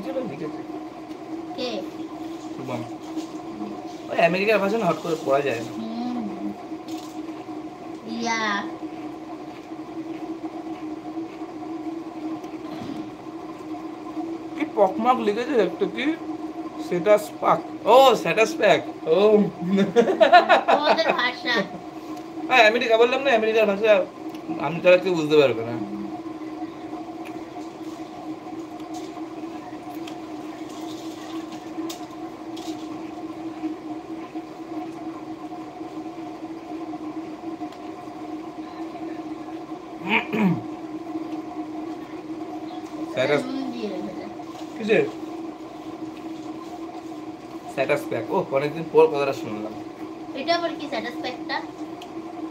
কিছু তো লিখেছে কে শুভম ওই আমেরিকার ভাষা না হট করে পড়া যায় না ইয়া কি পকমাক লিখেছে একটা কি স্ট্যাটাস প্যাক ও স্ট্যাটাস প্যাক ও তোমাদের ভাষা হ্যাঁ আমেরিকা বললাম না আমেরিকার ভাষা আমি তারা কেউ বুঝতে পারবে না স্ট্যাটাস কিসের স্ট্যাটাস প্যাক ও অনেকদিন পর কথাটা শুনলাম এটা আবার কি স্যাটিসফ্যাক্টটা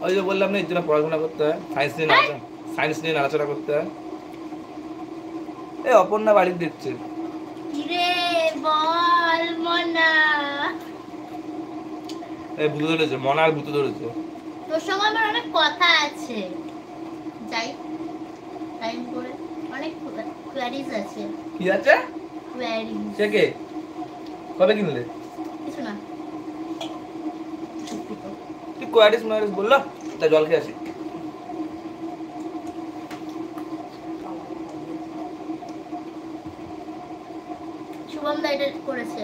ওই যে বললাম না এর জন্য পড়াশোনা করতে হয় সায়েন্স নিয়ে নাড়াচাড়া করতে হয় এই অপর্ণা বাড়ি দেখছে কিরে বল মনা এই ভূত ধরেছে মনার ভূত ধরেছে তোর সঙ্গে আমার অনেক কথা আছে যাই টাইম করে অনেক কোয়ারিজ আছে কি আছে কোয়ারিজ সে কে কবে কিনলে কিছু না তুই কোয়ারিস মারিস বললো তা জল খেয়ে আসি শুভম দা এটা করেছে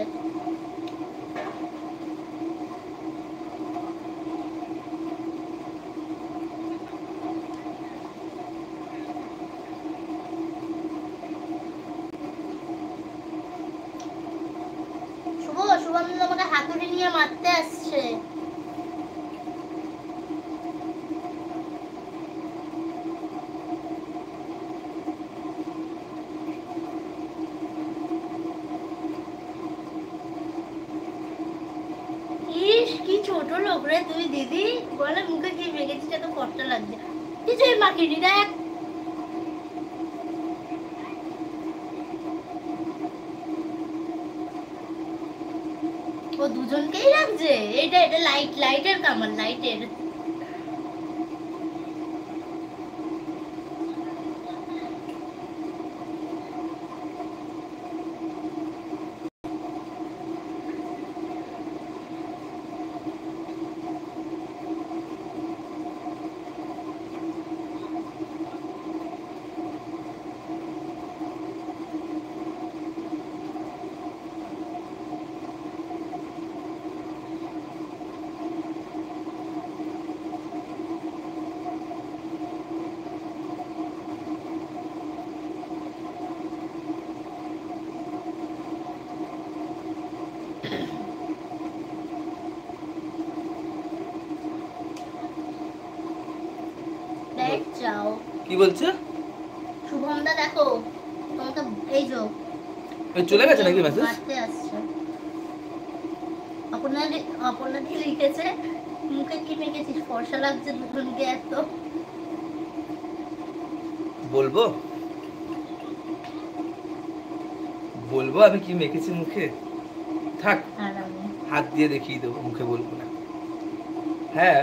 শুভম দা আমাকে হাতুড়ি নিয়ে মারতে আসছে ইস কি ছোট লোক রে তুই দিদি বলে মুখে কি মেখেছিস এত কষ্ট লাগছে কিছুই মাখিনি দেখ ও দুজনকেই লাগছে এটা এটা লাইটের কামান লাইটের দেখ যাও কি বলছে শুভম দা দেখো তোমার তো এই যে ওই চলে গেছে নাকি মেসেজ মারতে আসছে আপনাকে লিখেছে মুখে কি মেখেছিস ফর্সা লাগছে দুজনকে এত বলবো বলবো আমি কি মেখেছি মুখে থাক হাত দিয়ে দেখিয়ে দেবো মুখে বলবো না হ্যাঁ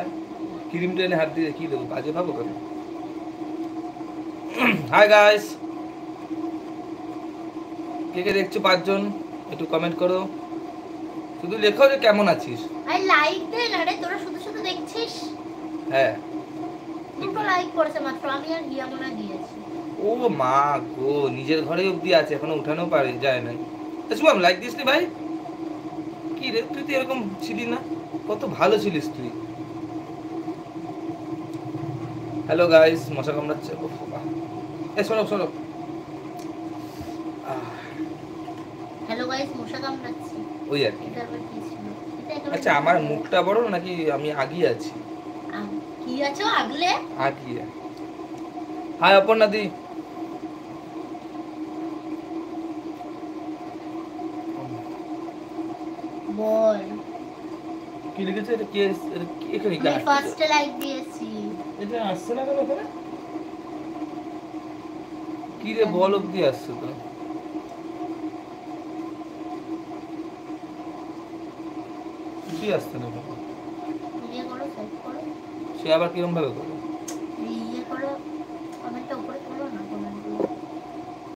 ক্রিমটা এনে হাত দিয়ে দেখিয়ে দেবো বাজে ভাবো কেন হাই গাইস কে কে দেখছো 5 জন একটু কমেন্ট করো শুধু লেখো যে কেমন আছিস আই লাইক দে না রে তোরা শুধু শুধু দেখছিস হ্যাঁ দুটো লাইক করেছে মাত্র আমি আর গিয়া মনে দিয়েছি ও মা গো নিজের ঘরে অবধি আছে এখনো উঠানো পারে যায় না শুভম লাইক দিস নি ভাই কি রে তুই তো এরকম ছিলি না কত ভালো ছিলিস তুই হ্যালো গাইস মশা কামড়াচ্ছে এ শোনো শোনো হ্যালো গাইস মশা কামড়াচ্ছে ওই আর কি এটা আবার কি ছিল এটা আচ্ছা আমার মুখটা বড় নাকি আমি আগিয়ে আছি কি আছো আগলে আগিয়ে হাই অপর্ণা দি বল কি লিখেছে এটা কি এখানে কি আমি ফার্স্ট লাইক দিয়েছি এটা আসছে না কেন এখানে কি রে বল অবধি আসছে তো কি আসছে না ইয়ে করো সেট করো সে আবার কিরম ভাবে করবে